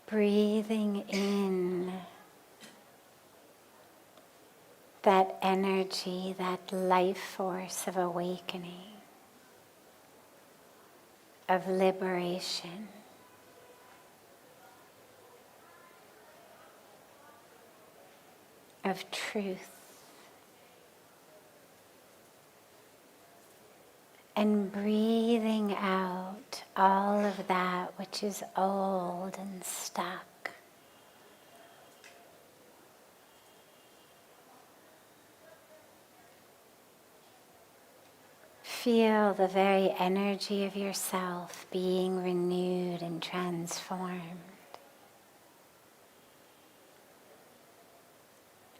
Breathing in that energy, that life force of awakening, of liberation. Of truth. And breathing out all of that which is old and stuck. Feel the very energy of yourself being renewed and transformed.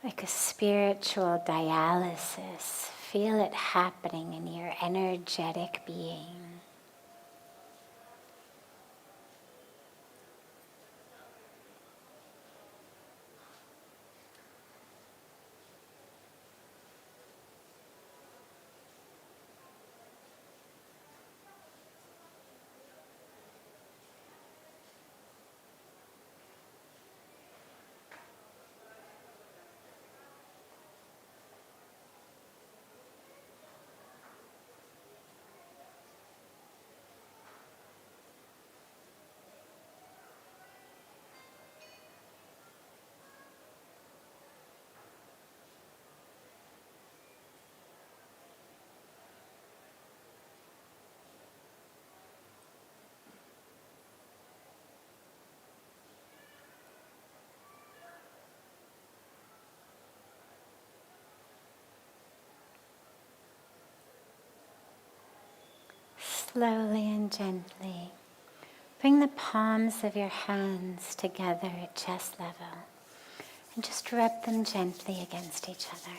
Like a spiritual dialysis. Feel it happening in your energetic being. Slowly and gently, bring the palms of your hands together at chest level and just rub them gently against each other.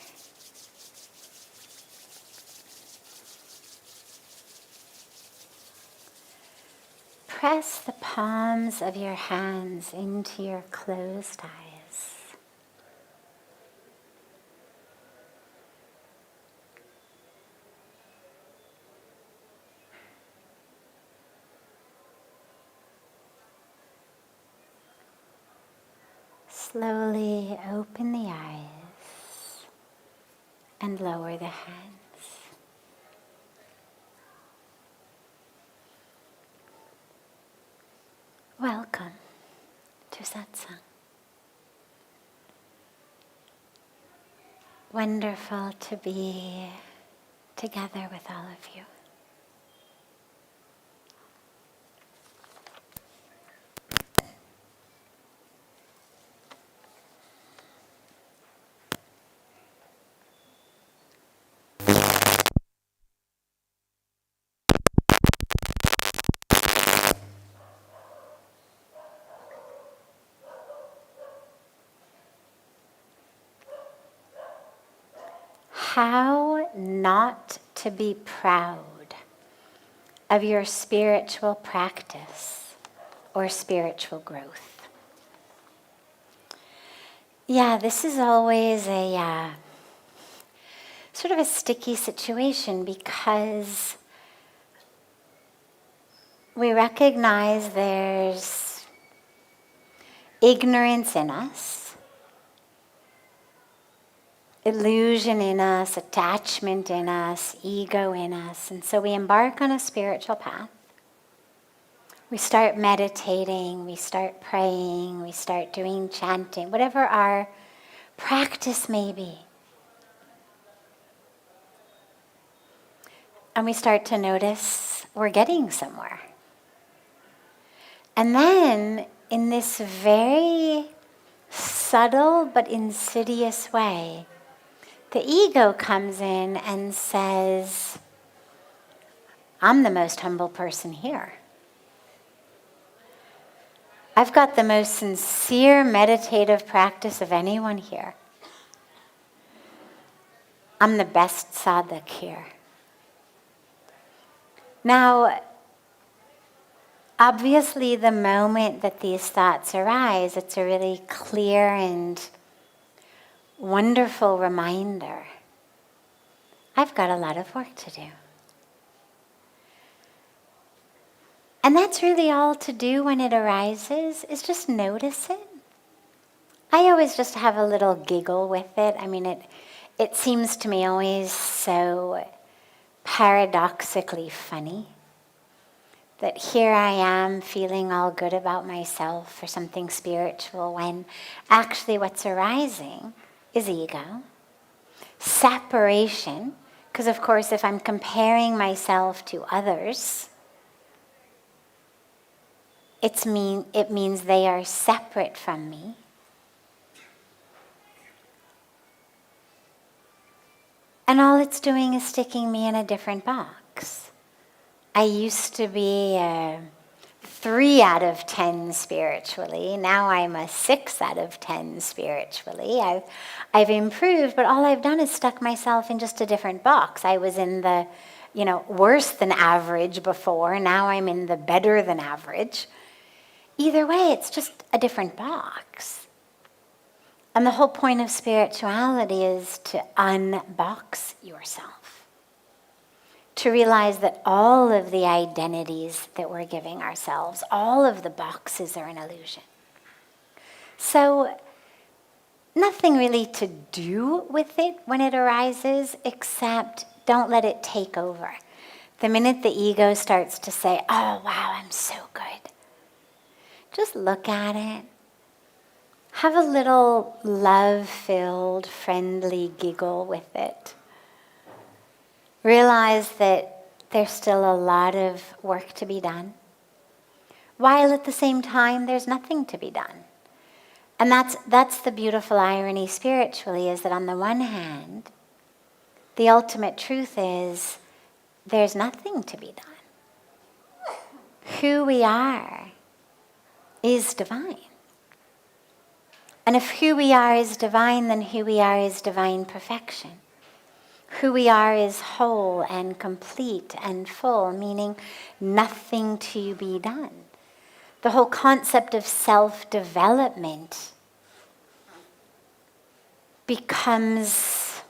Press the palms of your hands into your closed eyes. Slowly open the eyes and lower the hands. Welcome to Satsang. Wonderful to be together with all of you. How not to be proud of your spiritual practice or spiritual growth. Yeah, this is always a sort of a sticky situation because we recognize there's ignorance in us, illusion in us, attachment in us, ego in us. And so we embark on a spiritual path. We start meditating, we start praying, we start doing chanting, whatever our practice may be. And we start to notice we're getting somewhere. And then in this very subtle but insidious way, the ego comes in and says, I'm the most humble person here. I've got the most sincere meditative practice of anyone here. I'm the best sadhak here. Now, obviously the moment that these thoughts arise, it's a really clear and wonderful reminder. I've got a lot of work to do. And that's really all to do when it arises, is just notice it. I always just have a little giggle with it. I mean, it seems to me always so paradoxically funny that here I am feeling all good about myself or something spiritual when actually what's arising is ego. Separation, because of course if I'm comparing myself to others, it means they are separate from me. And all it's doing is sticking me in a different box. I used to be a 3 out of 10 spiritually. Now I'm a 6 out of 10 spiritually. I've improved, but all I've done is stuck myself in just a different box. I was in the, worse than average before. Now I'm in the better than average. Either way, it's just a different box. And the whole point of spirituality is to unbox yourself. To realize that all of the identities that we're giving ourselves, all of the boxes are an illusion. So nothing really to do with it when it arises, except don't let it take over. The minute the ego starts to say, oh, wow, I'm so good, just look at it. Have a little love-filled, friendly giggle with it. Realize that there's still a lot of work to be done, while at the same time there's nothing to be done. And that's the beautiful irony spiritually, is that on the one hand, the ultimate truth is there's nothing to be done. Who we are is divine. And if who we are is divine, then who we are is divine perfection. Who we are is whole and complete and full, meaning nothing to be done. The whole concept of self-development becomes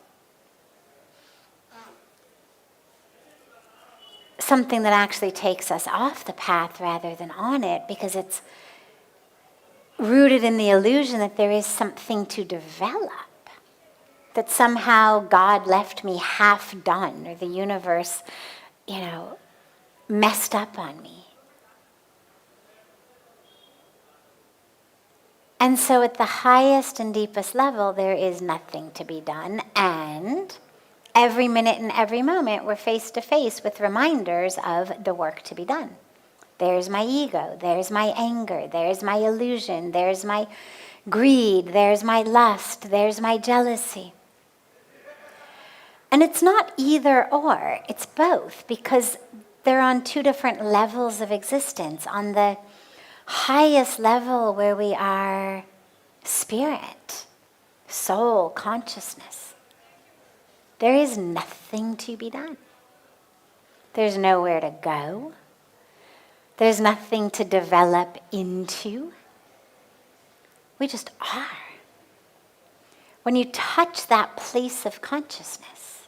something that actually takes us off the path rather than on it, because it's rooted in the illusion that there is something to develop, that somehow God left me half done, or the universe, messed up on me. And so at the highest and deepest level, there is nothing to be done, and every minute and every moment we're face to face with reminders of the work to be done. There's my ego, there's my anger, there's my illusion, there's my greed, there's my lust, there's my jealousy. And it's not either or, it's both, because they're on 2 different levels of existence. On the highest level, where we are spirit, soul, consciousness, there is nothing to be done. There's nowhere to go. There's nothing to develop into. We just are. When you touch that place of consciousness,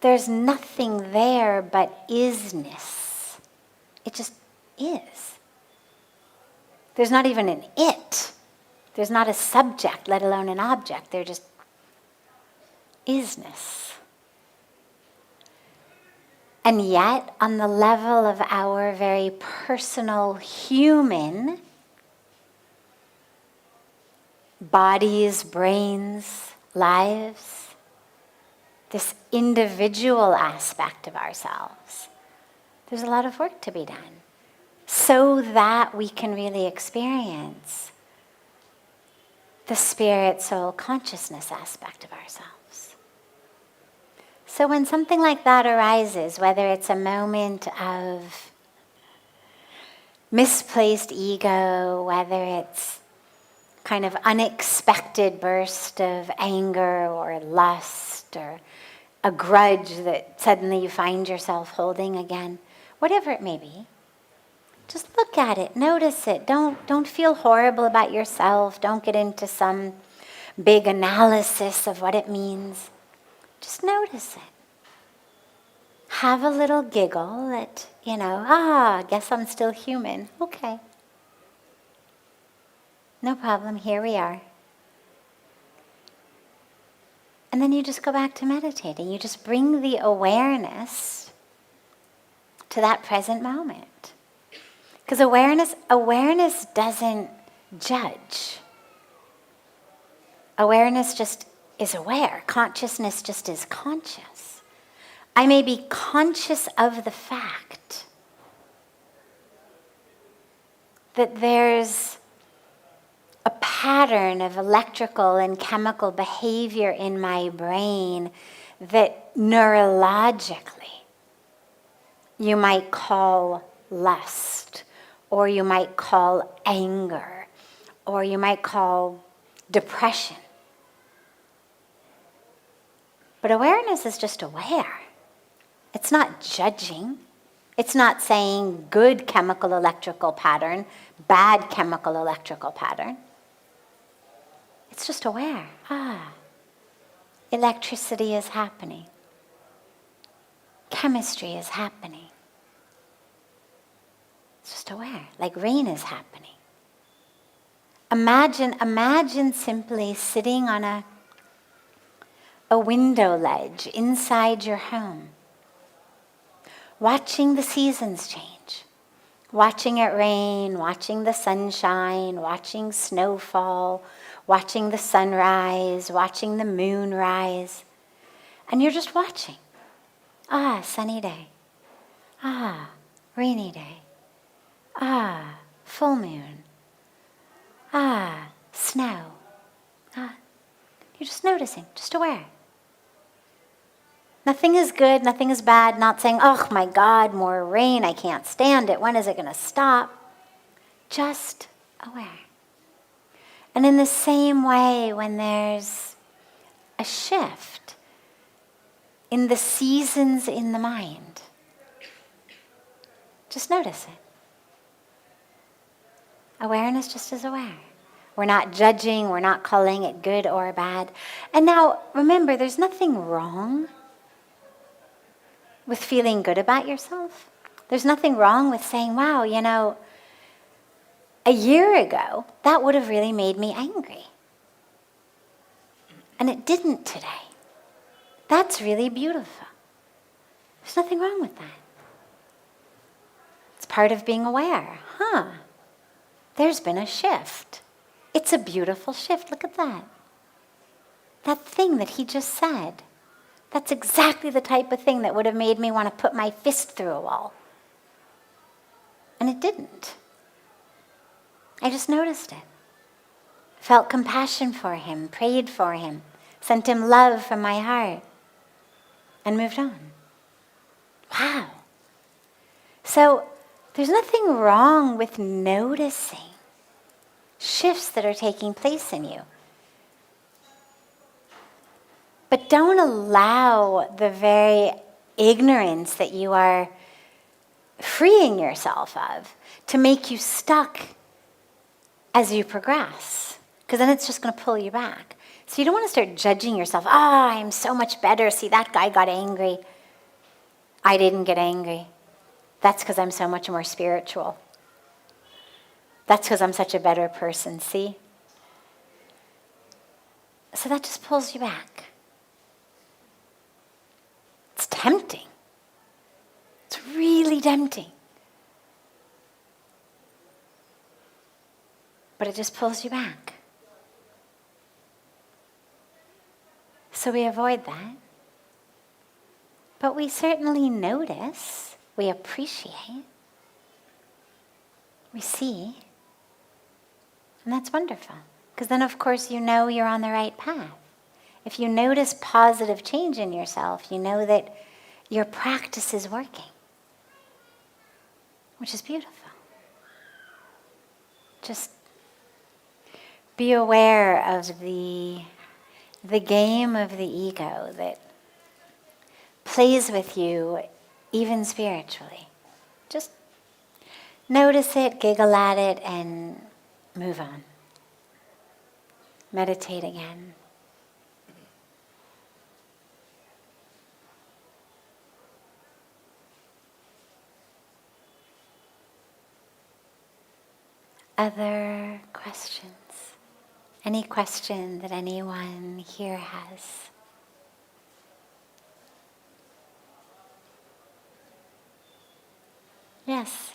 there's nothing there but isness. It just is. There's not even an it. There's not a subject, let alone an object. There just isness. And yet, on the level of our very personal human bodies, brains, lives, this individual aspect of ourselves, there's a lot of work to be done so that we can really experience the spirit, soul, consciousness aspect of ourselves. So when something like that arises, whether it's a moment of misplaced ego, whether it's kind of unexpected burst of anger or lust or a grudge that suddenly you find yourself holding again, whatever it may be, just look at it, notice it. Don't feel horrible about yourself. Don't get into some big analysis of what it means. Just notice it. have a little giggle at, guess I'm still human. Okay. No problem, here we are. And then you just go back to meditating. You just bring the awareness to that present moment. Because awareness doesn't judge. Awareness just is aware. Consciousness just is conscious. I may be conscious of the fact that there's a pattern of electrical and chemical behavior in my brain that neurologically you might call lust, or you might call anger, or you might call depression. But awareness is just aware. It's not judging. It's not saying good chemical electrical pattern, bad chemical electrical pattern. It's just aware. Electricity is happening. Chemistry is happening. It's just aware, like rain is happening. Imagine simply sitting on a window ledge inside your home, watching the seasons change, watching it rain, watching the sunshine, watching snowfall, watching the sunrise, watching the moon rise. And you're just watching. Sunny day. Rainy day. Full moon. Snow. You're just noticing, just aware. Nothing is good, nothing is bad, not saying, oh my God, more rain, I can't stand it, when is it going to stop? Just aware. And in the same way, when there's a shift in the seasons in the mind, just notice it. Awareness just is aware. We're not judging, we're not calling it good or bad. And now, remember, there's nothing wrong with feeling good about yourself. There's nothing wrong with saying, wow, a year ago, that would have really made me angry. And it didn't today. That's really beautiful. There's nothing wrong with that. It's part of being aware. There's been a shift. It's a beautiful shift. Look at that. That thing that he just said. That's exactly the type of thing that would have made me want to put my fist through a wall. And it didn't. I just noticed it. Felt compassion for him, prayed for him, sent him love from my heart, and moved on. Wow. So there's nothing wrong with noticing shifts that are taking place in you. But don't allow the very ignorance that you are freeing yourself of to make you stuck as you progress. Because then it's just going to pull you back. So you don't want to start judging yourself. I'm so much better. See, that guy got angry. I didn't get angry. That's because I'm so much more spiritual. That's because I'm such a better person, see? So that just pulls you back. It's tempting. It's really tempting. But it just pulls you back. So we avoid that. But we certainly notice, we appreciate, we see. And that's wonderful. Because then, of course, you know you're on the right path. If you notice positive change in yourself, you know that your practice is working, which is beautiful. Just be aware of the game of the ego that plays with you even spiritually. Just notice it, giggle at it, and move on. Meditate again. Other questions? Any question that anyone here has? Yes.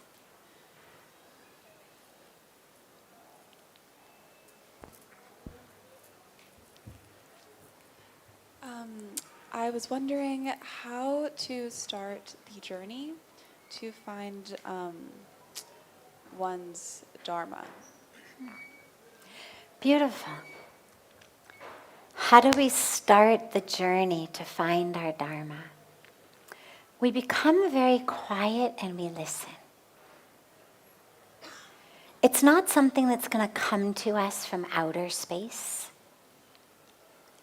I was wondering how to start the journey to find one's Dharma. Beautiful. How do we start the journey to find our Dharma? We become very quiet and we listen. It's not something that's going to come to us from outer space.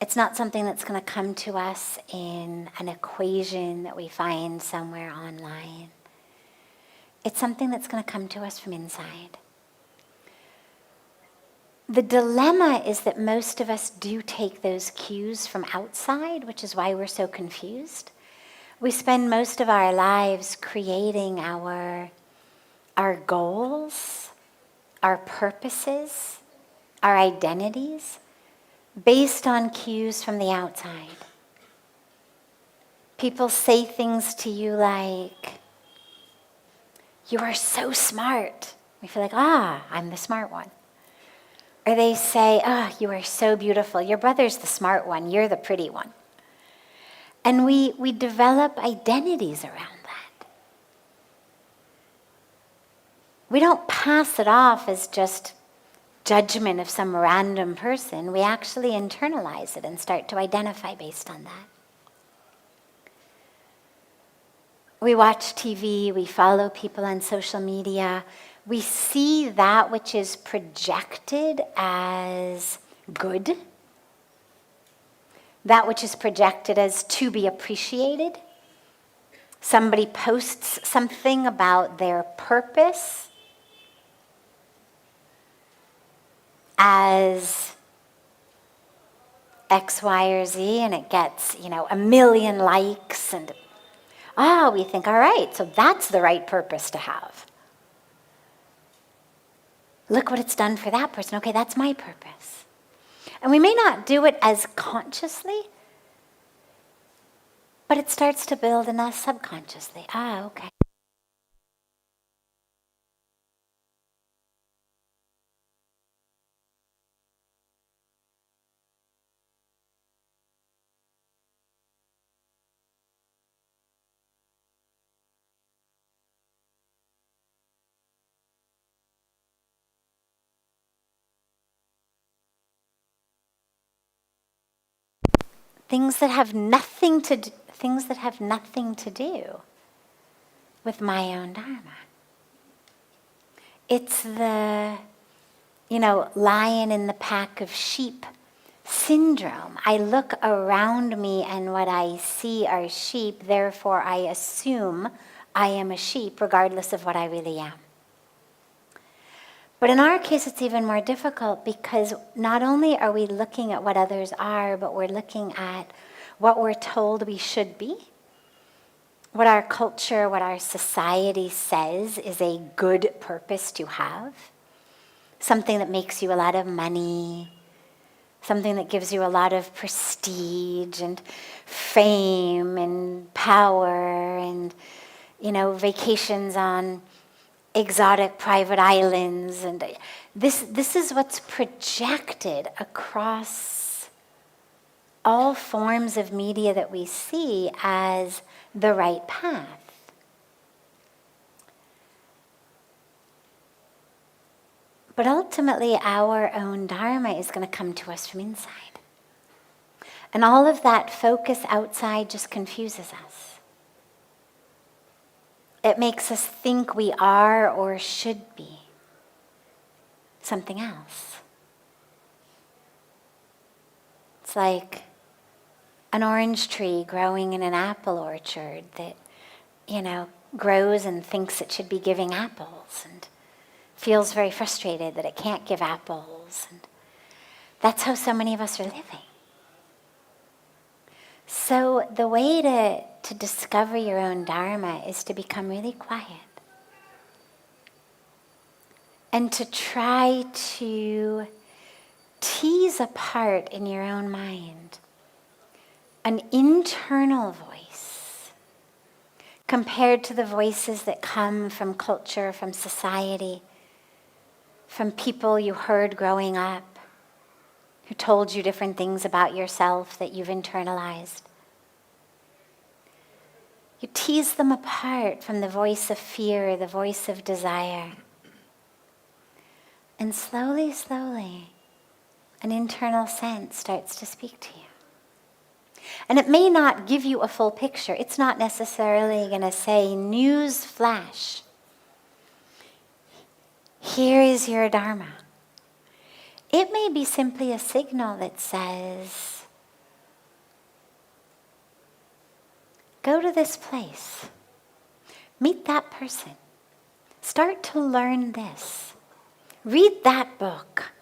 It's not something that's going to come to us in an equation that we find somewhere online. It's something that's going to come to us from inside. The dilemma is that most of us do take those cues from outside, which is why we're so confused. We spend most of our lives creating our goals, our purposes, our identities, based on cues from the outside. People say things to you like, "You are so smart." We feel like, I'm the smart one. Or they say, "You are so beautiful. Your brother's the smart one. You're the pretty one." And we develop identities around that. We don't pass it off as just judgment of some random person. We actually internalize it and start to identify based on that. We watch TV, we follow people on social media. We see that which is projected as good, that which is projected as to be appreciated. Somebody posts something about their purpose as X, Y, or Z, and it gets, 1 million likes, and we think, all right, so that's the right purpose to have. Look what it's done for that person. Okay, that's my purpose. And we may not do it as consciously, but it starts to build in us subconsciously. Okay. Things that have nothing to do with my own Dharma. It's the, lion in the pack of sheep syndrome. I look around me and what I see are sheep, therefore I assume I am a sheep regardless of what I really am. But in our case, it's even more difficult because not only are we looking at what others are, but we're looking at what we're told we should be, what our culture, what our society says is a good purpose to have, something that makes you a lot of money, something that gives you a lot of prestige and fame and power and, vacations on exotic private islands. And this is what's projected across all forms of media that we see as the right path. But ultimately, our own Dharma is going to come to us from inside. And all of that focus outside just confuses us. It makes us think we are or should be something else. It's like an orange tree growing in an apple orchard that, grows and thinks it should be giving apples and feels very frustrated that it can't give apples. And that's how so many of us are living. So the way to discover your own Dharma is to become really quiet and to try to tease apart in your own mind an internal voice compared to the voices that come from culture, from society, from people you heard growing up, who told you different things about yourself that you've internalized. You tease them apart from the voice of fear, the voice of desire. And slowly, slowly, an internal sense starts to speak to you. And it may not give you a full picture. It's not necessarily going to say, news flash. Here is your Dharma. It may be simply a signal that says, go to this place. Meet that person. Start to learn this. Read that book.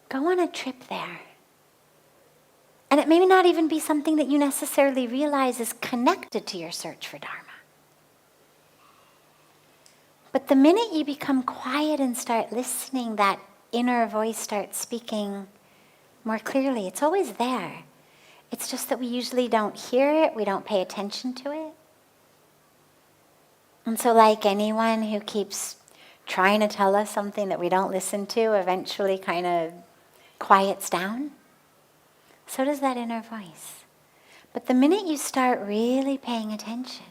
Go on a trip there. And it may not even be something that you necessarily realize is connected to your search for Dharma. But the minute you become quiet and start listening, that inner voice starts speaking more clearly. It's always there. It's just that we usually don't hear it, we don't pay attention to it. And so like anyone who keeps trying to tell us something that we don't listen to eventually kind of quiets down, so does that inner voice. But the minute you start really paying attention,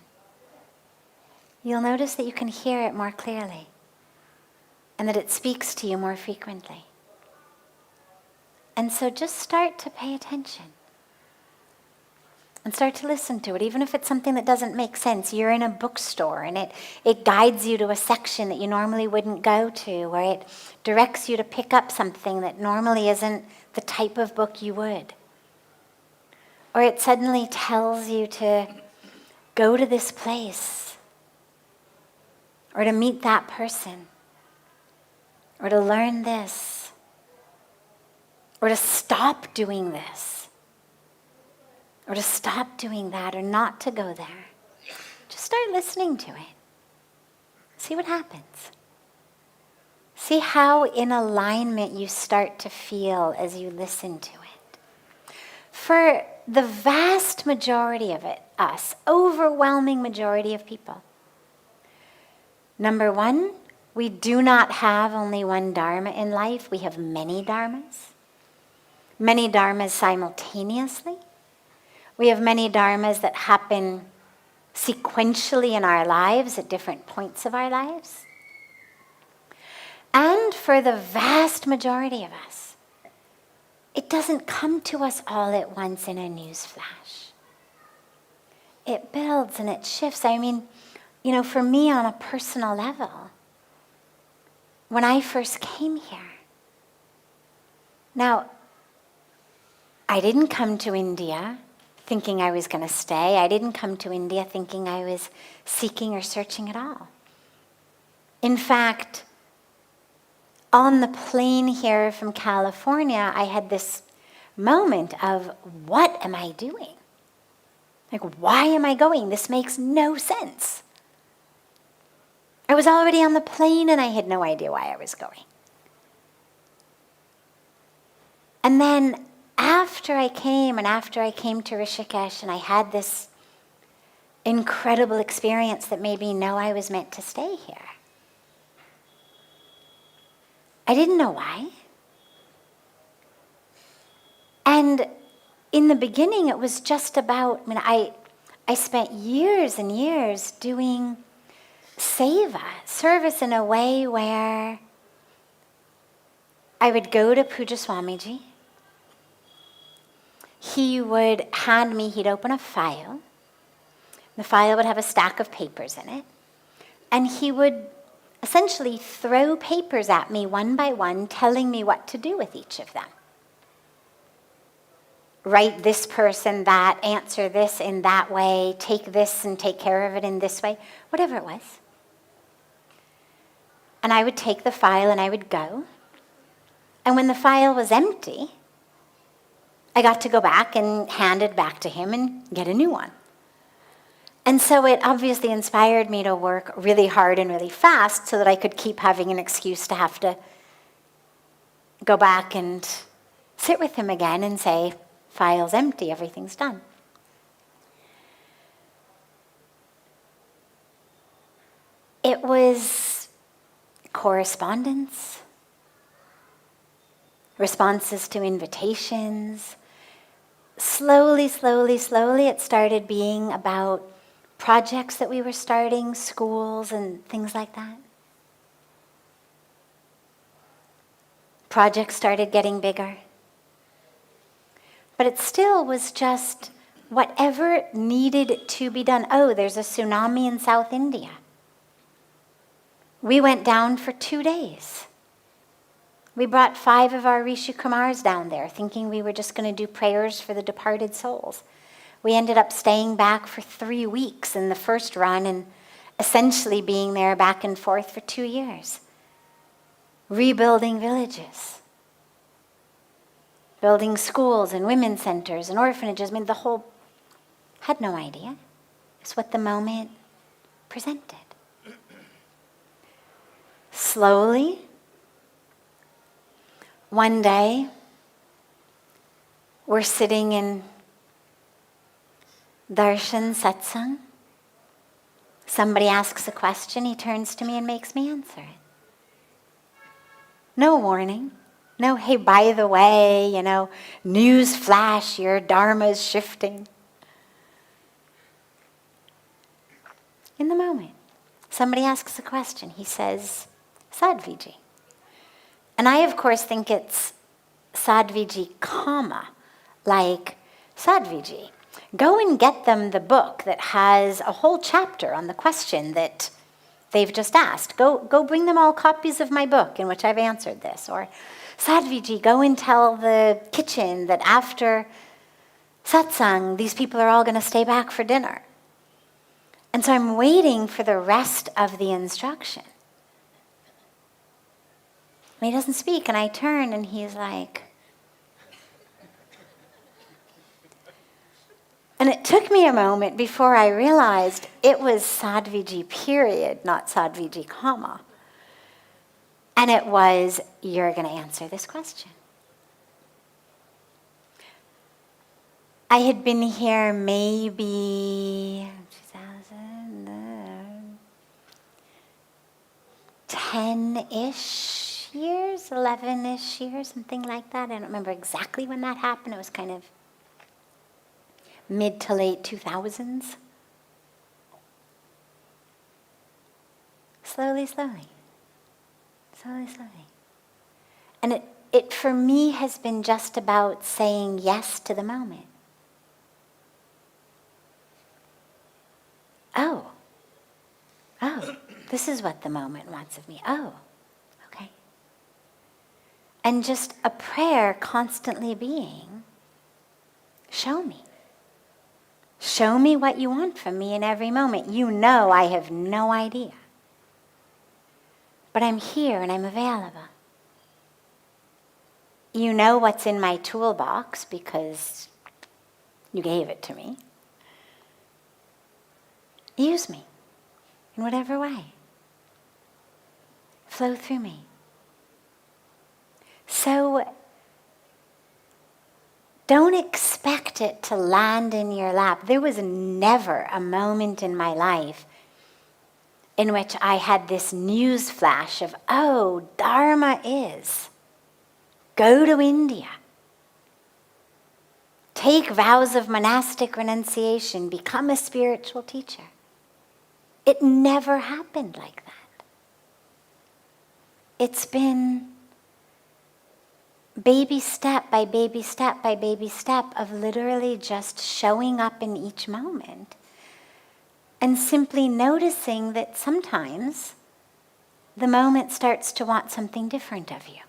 you'll notice that you can hear it more clearly and that it speaks to you more frequently. And so just start to pay attention and start to listen to it, even if it's something that doesn't make sense. You're in a bookstore and it guides you to a section that you normally wouldn't go to, or it directs you to pick up something that normally isn't the type of book you would. Or it suddenly tells you to go to this place, or to meet that person, or to learn this, or to stop doing this, or to stop doing that, or not to go there. Just start listening to it. See what happens. See how in alignment you start to feel as you listen to it. For the vast majority of us, overwhelming majority of people, number one, we do not have only one Dharma in life. We have many Dharmas simultaneously. We have many Dharmas that happen sequentially in our lives at different points of our lives. And for the vast majority of us, it doesn't come to us all at once in a news flash. It builds and it shifts. I mean, for me on a personal level, when I first came here, now, I didn't come to India thinking I was going to stay. I didn't come to India thinking I was seeking or searching at all. In fact, on the plane here from California, I had this moment of, what am I doing? Like, why am I going? This makes no sense. I was already on the plane and I had no idea why I was going. And then after I came to Rishikesh and I had this incredible experience that made me know I was meant to stay here, I didn't know why. And in the beginning, it was just about, I spent years and years doing seva, service, in a way where I would go to Pujya Sadhviji. He would hand me, he'd open a file. The file would have a stack of papers in it. And he would essentially throw papers at me one by one, telling me what to do with each of them. Write this person that, answer this in that way, take this and take care of it in this way, whatever it was. And I would take the file and I would go. And when the file was empty, I got to go back and hand it back to him and get a new one. And so it obviously inspired me to work really hard and really fast so that I could keep having an excuse to have to go back and sit with him again and say, file's empty, everything's done. It was correspondence, responses to invitations. Slowly, it started being about projects that we were starting, schools and things like that. Projects started getting bigger. But it still was just whatever needed to be done. Oh, there's a tsunami in South India. We went down for 2 days. We brought 5 of our Rishi Kumars down there, thinking we were just going to do prayers for the departed souls. We ended up staying back for 3 weeks in the first run and essentially being there back and forth for 2 years. Rebuilding villages. Building schools and women's centers and orphanages. I mean, the whole, had no idea. It's what the moment presented. Slowly, one day, we're sitting in darshan satsang. Somebody asks a question, he turns to me and makes me answer it. No warning. No, hey, by the way, news flash, your dharma's shifting. In the moment, somebody asks a question. He says, Sadhviji. And I, of course, think it's Sadhviji, like Sadhviji. Go and get them the book that has a whole chapter on the question that they've just asked. Go bring them all copies of my book in which I've answered this. Or, Sadhviji, go and tell the kitchen that after Satsang, these people are all going to stay back for dinner. And so I'm waiting for the rest of the instruction. And he doesn't speak, and I turn, and he's like... And it took me a moment before I realized it was Sadhviji period, not Sadhviji comma. And it was, you're going to answer this question. I had been here maybe 10-ish years, 11-ish years, something like that. I don't remember exactly when that happened. It was kind of mid to late 2000s. Slowly. And it for me has been just about saying yes to the moment. Oh, this is what the moment wants of me. Oh, okay. And just a prayer constantly being, show me. Show me what you want from me in every moment. You know I have no idea. But I'm here and I'm available. You know what's in my toolbox because you gave it to me. Use me in whatever way. Flow through me. So don't expect it to land in your lap. There was never a moment in my life in which I had this news flash of, oh, Dharma is, go to India. Take vows of monastic renunciation, become a spiritual teacher. It never happened like that. It's been baby step by baby step by baby step of literally just showing up in each moment and simply noticing that sometimes the moment starts to want something different of you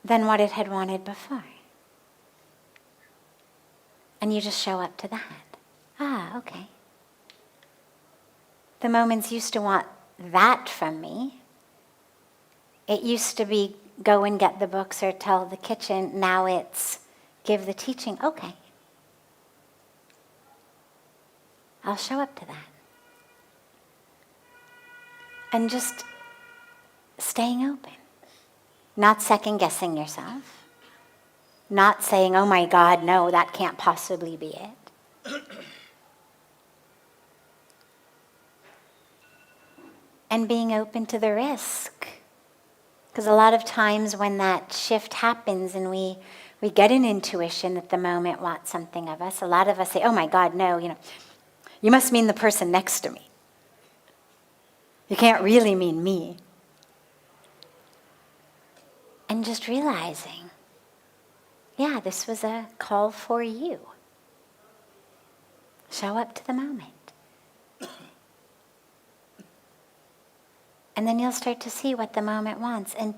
than what it had wanted before. And you just show up to that. Okay. The moments used to want that from me. It used to be go and get the books or tell the kitchen. Now it's give the teaching. Okay. I'll show up to that. And just staying open. Not second guessing yourself. Not saying, oh my God, no, that can't possibly be it. And being open to the risk. Because a lot of times when that shift happens and we get an intuition that the moment wants something of us, a lot of us say, oh my God, no, you must mean the person next to me. You can't really mean me. And just realizing, yeah, this was a call for you. Show up to the moment. And then you'll start to see what the moment wants. And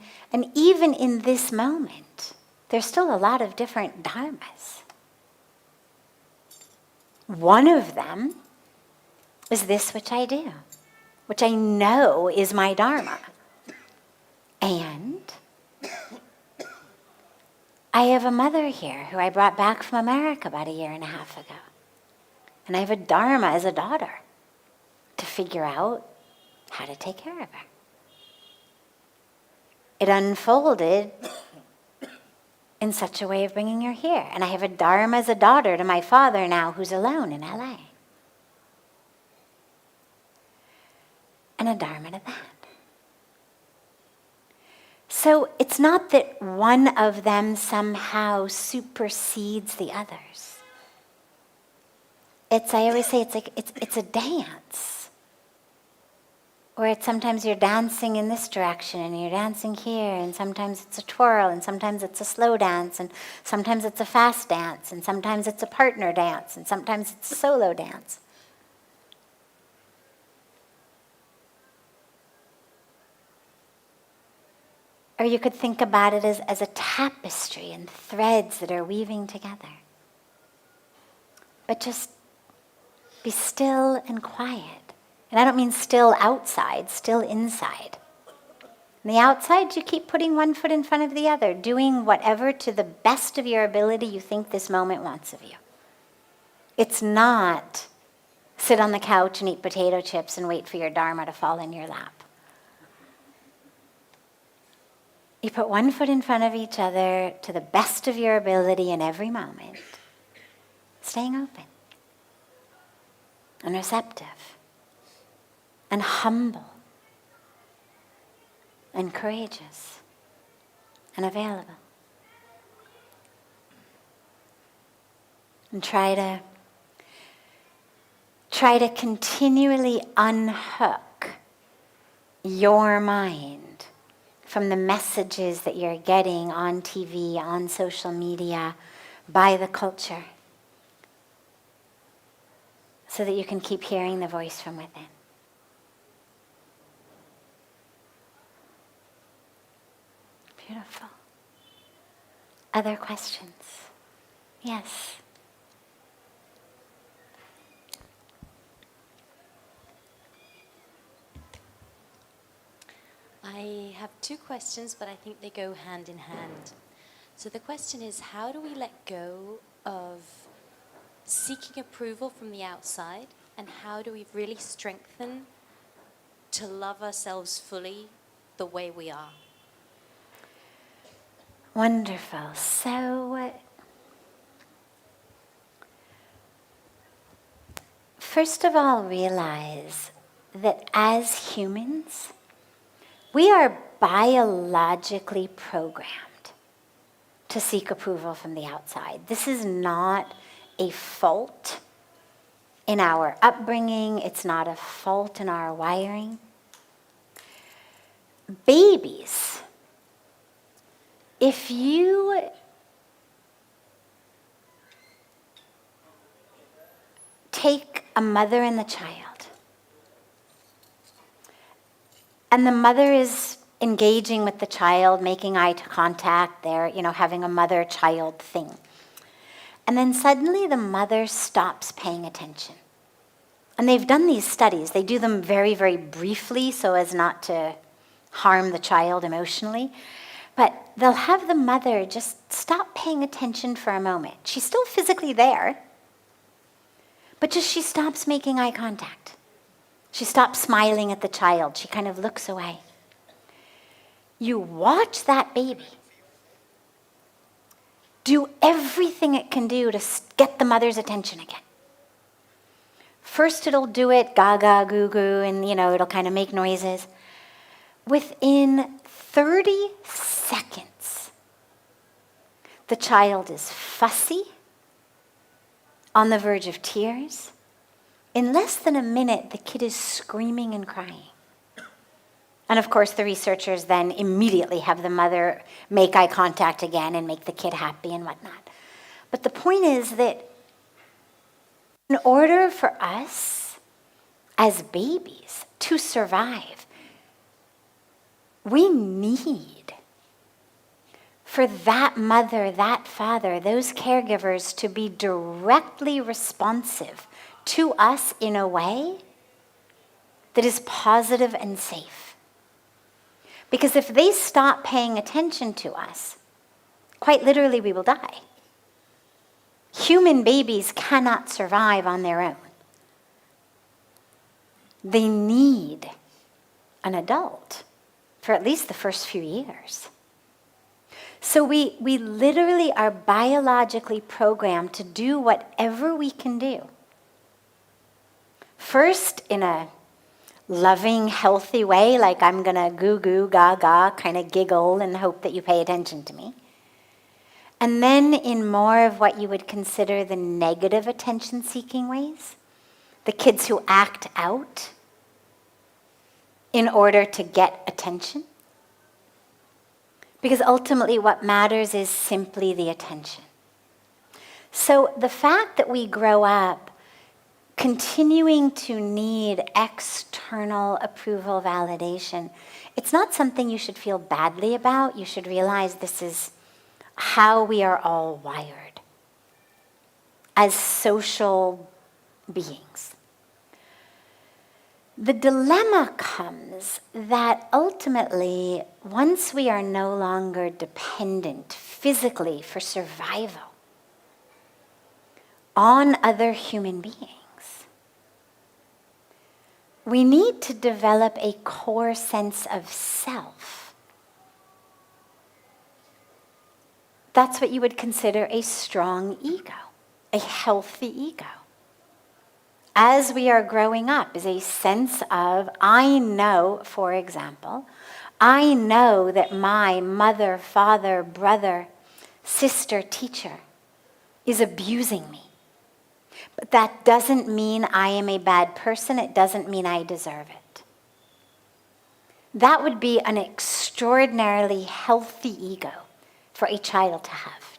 even in this moment, there's still a lot of different dharmas. One of them is this which I do, which I know is my dharma. And I have a mother here who I brought back from America about 1.5 years ago. And I have a dharma as a daughter to figure out how to take care of her. It unfolded in such a way of bringing her here. And I have a dharma as a daughter to my father now who's alone in LA. And a dharma to that. So it's not that one of them somehow supersedes the others. I always say it's a dance. Where sometimes you're dancing in this direction and you're dancing here, and sometimes it's a twirl, and sometimes it's a slow dance, and sometimes it's a fast dance, and sometimes it's a partner dance, and sometimes it's a solo dance. Or you could think about it as a tapestry and threads that are weaving together. But just be still and quiet. And I don't mean still outside, still inside. On the outside, you keep putting one foot in front of the other, doing whatever to the best of your ability you think this moment wants of you. It's not sit on the couch and eat potato chips and wait for your dharma to fall in your lap. You put one foot in front of each other to the best of your ability in every moment, staying open and receptive. And humble, and courageous, and available. And try to continually unhook your mind from the messages that you're getting on TV, on social media, by the culture, so that you can keep hearing the voice from within. Beautiful. Other questions? Yes. I have 2 questions, but I think they go hand in hand. So the question is, how do we let go of seeking approval from the outside, and how do we really strengthen to love ourselves fully the way we are? Wonderful. So, first of all, realize that as humans, we are biologically programmed to seek approval from the outside. This is not a fault in our upbringing. It's not a fault in our wiring. Babies, if you take a mother and the child, and the mother is engaging with the child, making eye contact, they're, having a mother-child thing. And then suddenly the mother stops paying attention. And they've done these studies. They do them very, very briefly so as not to harm the child emotionally. But they'll have the mother just stop paying attention for a moment. She's still physically there, But just she stops making eye contact. She stops smiling at the child. She kind of looks away. You watch that baby do everything it can do to get the mother's attention again. First it'll do it gaga, goo goo, and it'll kind of make noises. Within 30 seconds, the child is fussy, on the verge of tears. In less than a minute, the kid is screaming and crying. And of course, the researchers then immediately have the mother make eye contact again and make the kid happy and whatnot. But the point is that in order for us as babies to survive, we need for that mother, that father, those caregivers to be directly responsive to us in a way that is positive and safe. Because if they stop paying attention to us, quite literally we will die. Human babies cannot survive on their own. They need an adult for at least the first few years. So we literally are biologically programmed to do whatever we can do. First, in a loving, healthy way, like I'm going to goo goo, gaga, kind of giggle and hope that you pay attention to me. And then in more of what you would consider the negative attention-seeking ways, the kids who act out in order to get attention. Because ultimately what matters is simply the attention. So the fact that we grow up continuing to need external approval validation, it's not something you should feel badly about. You should realize this is how we are all wired as social beings. The dilemma comes that ultimately, once we are no longer dependent physically for survival on other human beings, we need to develop a core sense of self. That's what you would consider a strong ego, a healthy ego. As we are growing up is a sense of, I know, for example, I know that my mother, father, brother, sister, teacher is abusing me. But that doesn't mean I am a bad person. It doesn't mean I deserve it. That would be an extraordinarily healthy ego for a child to have.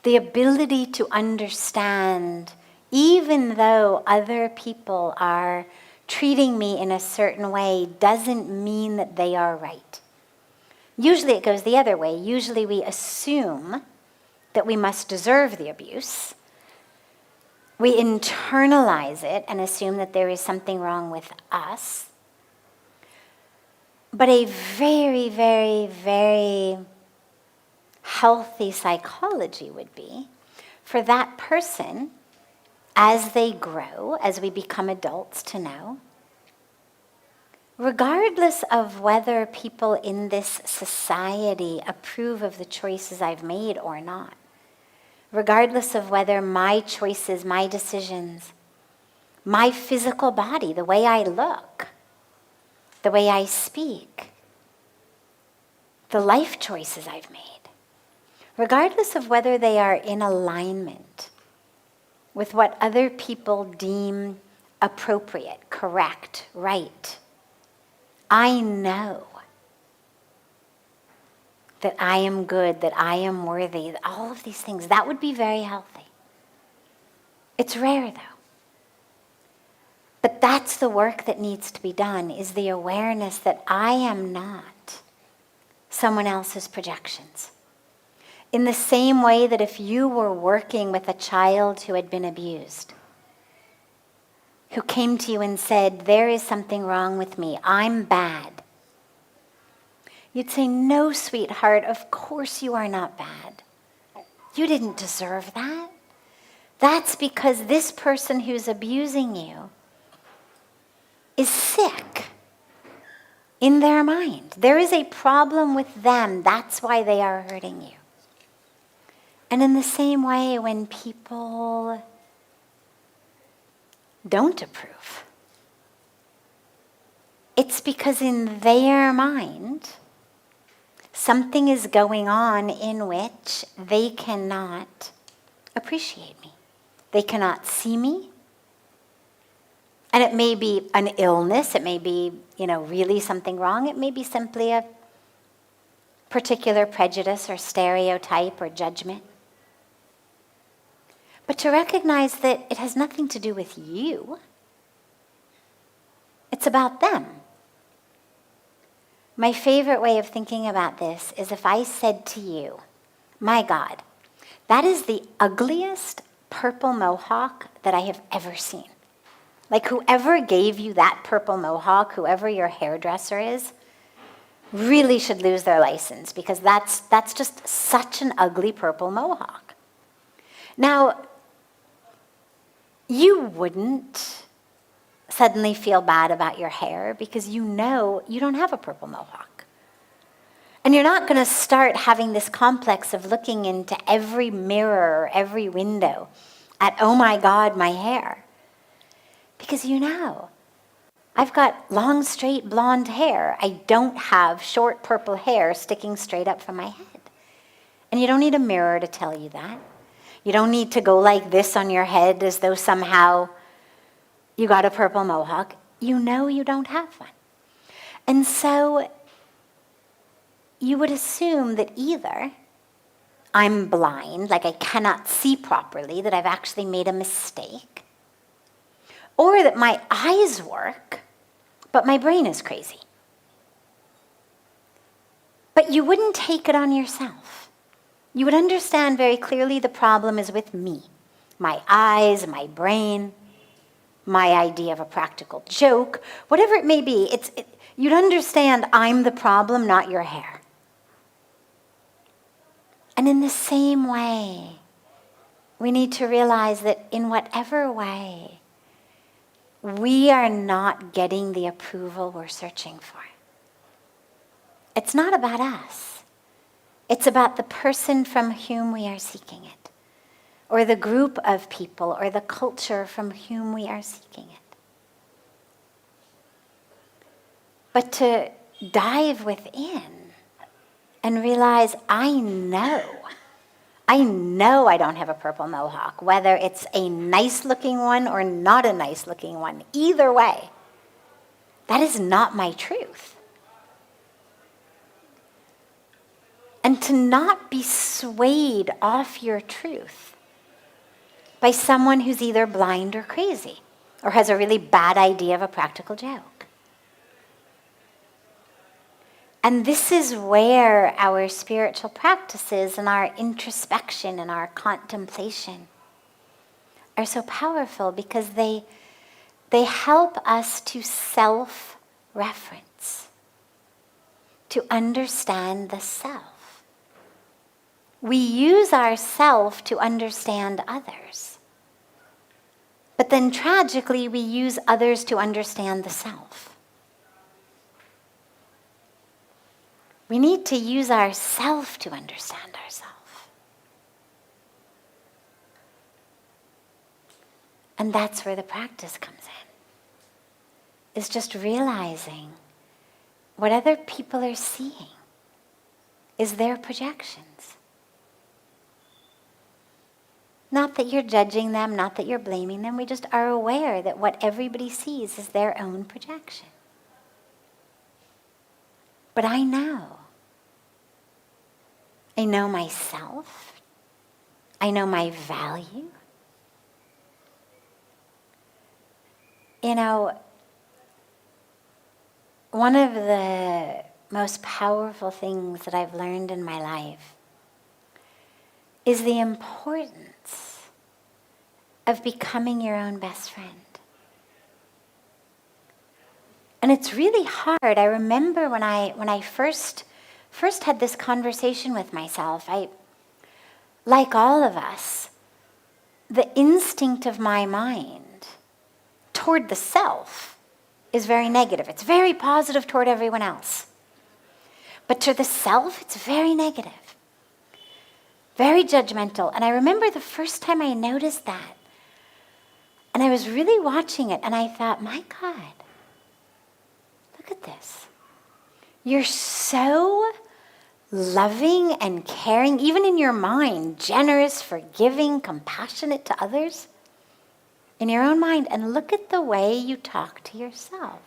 The ability to understand, even though other people are treating me in a certain way, doesn't mean that they are right. Usually it goes the other way. Usually we assume that we must deserve the abuse. We internalize it and assume that there is something wrong with us. But a very, very, very healthy psychology would be for that person, as they grow, as we become adults, to know, regardless of whether people in this society approve of the choices I've made or not, regardless of whether my choices, my decisions, my physical body, the way I look, the way I speak, the life choices I've made, regardless of whether they are in alignment with what other people deem appropriate, correct, right, I know that I am good, that I am worthy, all of these things. That would be very healthy. It's rare, though. But that's the work that needs to be done, is the awareness that I am not someone else's projections. In the same way that if you were working with a child who had been abused, who came to you and said, there is something wrong with me, I'm bad, you'd say, no, sweetheart, of course you are not bad. You didn't deserve that. that's because this person who's abusing you is sick in their mind. There is a problem with them. That's why they are hurting you. And in the same way, when people don't approve, it's because in their mind, something is going on in which they cannot appreciate me. They cannot see me. And it may be an illness. It may be, really something wrong. It may be simply a particular prejudice or stereotype or judgment. But to recognize that it has nothing to do with you. It's about them. My favorite way of thinking about this is if I said to you, my God, that is the ugliest purple mohawk that I have ever seen. Like whoever gave you that purple mohawk, whoever your hairdresser is, really should lose their license because that's just such an ugly purple mohawk. Now, you wouldn't suddenly feel bad about your hair because you know you don't have a purple mohawk. And you're not going to start having this complex of looking into every mirror or every window at, oh my God, my hair. Because you know, I've got long, straight, blonde hair. I don't have short purple hair sticking straight up from my head. And you don't need a mirror to tell you that. You don't need to go like this on your head as though somehow you got a purple mohawk. You know you don't have one. And so you would assume that either I'm blind, like I cannot see properly, that I've actually made a mistake, or that my eyes work, but my brain is crazy. But you wouldn't take it on yourself. You would understand very clearly the problem is with me, my eyes, my brain, my idea of a practical joke, whatever it may be. You'd understand I'm the problem, not your hair. And in the same way, we need to realize that in whatever way, we are not getting the approval we're searching for. It's not about us. It's about the person from whom we are seeking it, or the group of people, or the culture from whom we are seeking it. But to dive within and realize, I know I don't have a purple mohawk, whether it's a nice looking one or not a nice looking one. Either way, that is not my truth. And to not be swayed off your truth by someone who's either blind or crazy, or has a really bad idea of a practical joke. And this is where our spiritual practices and our introspection and our contemplation are so powerful, because they help us to self-reference, to understand the self. We use our self to understand others. But then tragically, we use others to understand the self. We need to use ourself to understand ourselves. And that's where the practice comes in. Is just realizing what other people are seeing is their projections. Not that you're judging them, not that you're blaming them. We just are aware that what everybody sees is their own projection. But I know. I know myself. I know my value. One of the most powerful things that I've learned in my life is the importance of becoming your own best friend. And it's really hard. I remember when I first had this conversation with myself, like all of us, the instinct of my mind toward the self is very negative. It's very positive toward everyone else. But to the self, it's very negative, very judgmental. And I remember the first time I noticed that, and I was really watching it, and I thought, my God, look at this. You're so loving and caring, even in your mind, generous, forgiving, compassionate to others, in your own mind, and look at the way you talk to yourself.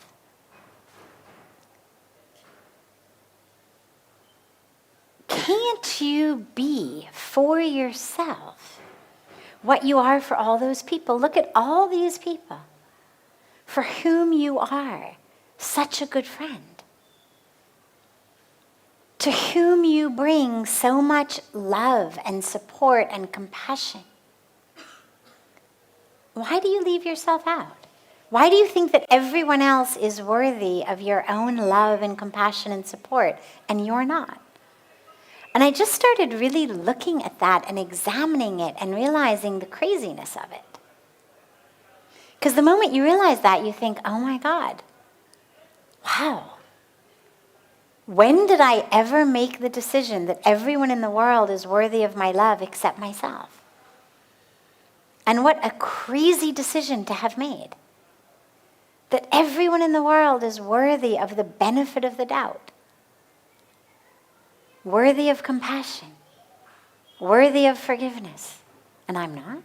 Can't you be for yourself what you are for all those people? Look at all these people for whom you are such a good friend, to whom you bring so much love and support and compassion. Why do you leave yourself out? Why do you think that everyone else is worthy of your own love and compassion and support, and you're not? And I just started really looking at that and examining it and realizing the craziness of it. Because the moment you realize that, you think, oh my God, wow. When did I ever make the decision that everyone in the world is worthy of my love except myself? And what a crazy decision to have made. That everyone in the world is worthy of the benefit of the doubt. Worthy of compassion, worthy of forgiveness, and I'm not?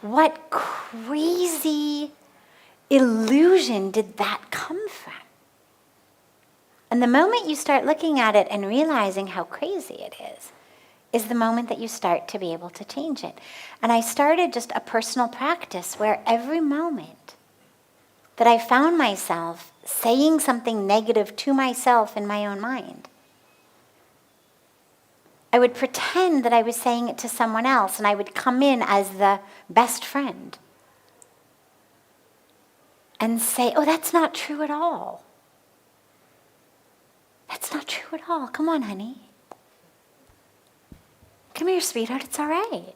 What crazy illusion did that come from? And the moment you start looking at it and realizing how crazy it is the moment that you start to be able to change it. And I started just a personal practice where every moment that I found myself saying something negative to myself in my own mind, I would pretend that I was saying it to someone else, and I would come in as the best friend and say, oh, that's not true at all. That's not true at all. Come on, honey. Come here, sweetheart. It's all right.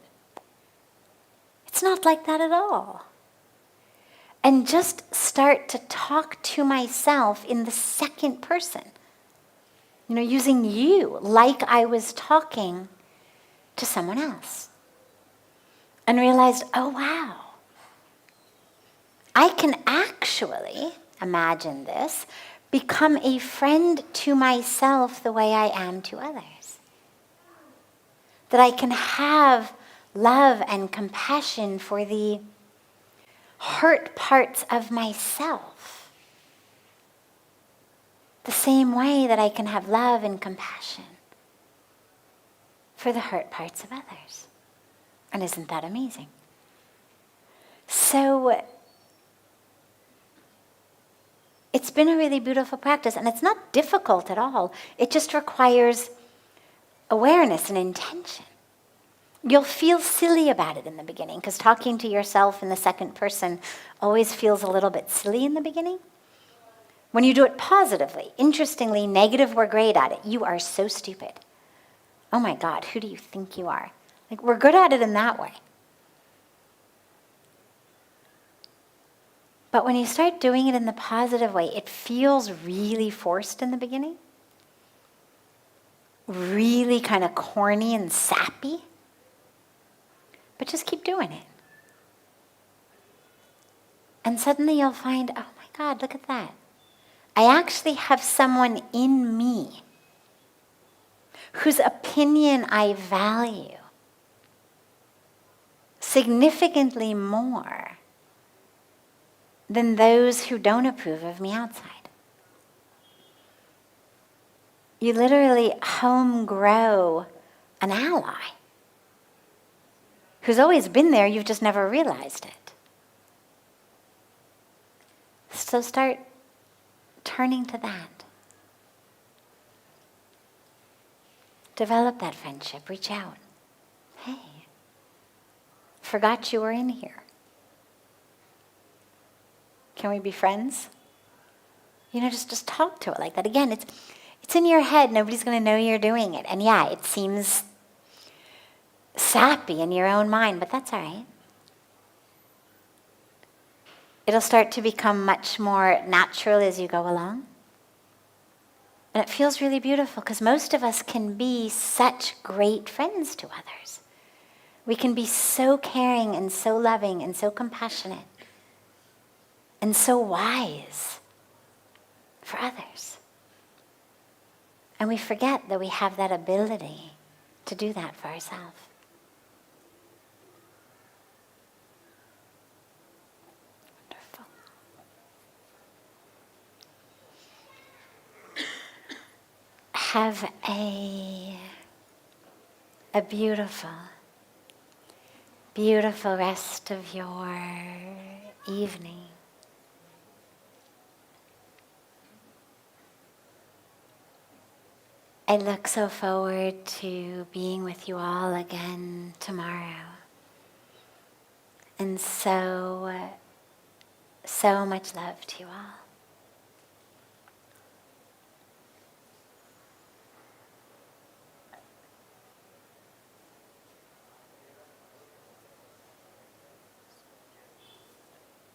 It's not like that at all. And just start to talk to myself in the second person. Using you like I was talking to someone else. And realized, oh wow. I can actually, imagine this, become a friend to myself the way I am to others. That I can have love and compassion for the hurt parts of myself, the same way that I can have love and compassion for the hurt parts of others. And isn't that amazing? So it's been a really beautiful practice, and it's not difficult at all. It just requires awareness and intention. You'll feel silly about it in the beginning, because talking to yourself in the second person always feels a little bit silly in the beginning. When you do it positively, interestingly, negative, we're great at it. You are so stupid. Oh my God, who do you think you are? We're good at it in that way. But when you start doing it in the positive way, it feels really forced in the beginning. Really kind of corny and sappy. But just keep doing it. And suddenly you'll find, oh my God, look at that. I actually have someone in me whose opinion I value significantly more than those who don't approve of me outside. You literally home grow an ally who's always been there, you've just never realized it. So start turning to that. Develop that friendship, reach out. Hey, forgot you were in here. Can we be friends? Just talk to it like that. Again, it's in your head. Nobody's going to know you're doing it. And yeah, it seems sappy in your own mind, but that's all right. It'll start to become much more natural as you go along. And it feels really beautiful because most of us can be such great friends to others. We can be so caring and so loving and so compassionate and so wise for others. And we forget that we have that ability to do that for ourselves. Wonderful. Have a beautiful, beautiful rest of your evening. I look so forward to being with you all again tomorrow. And so much love to you all.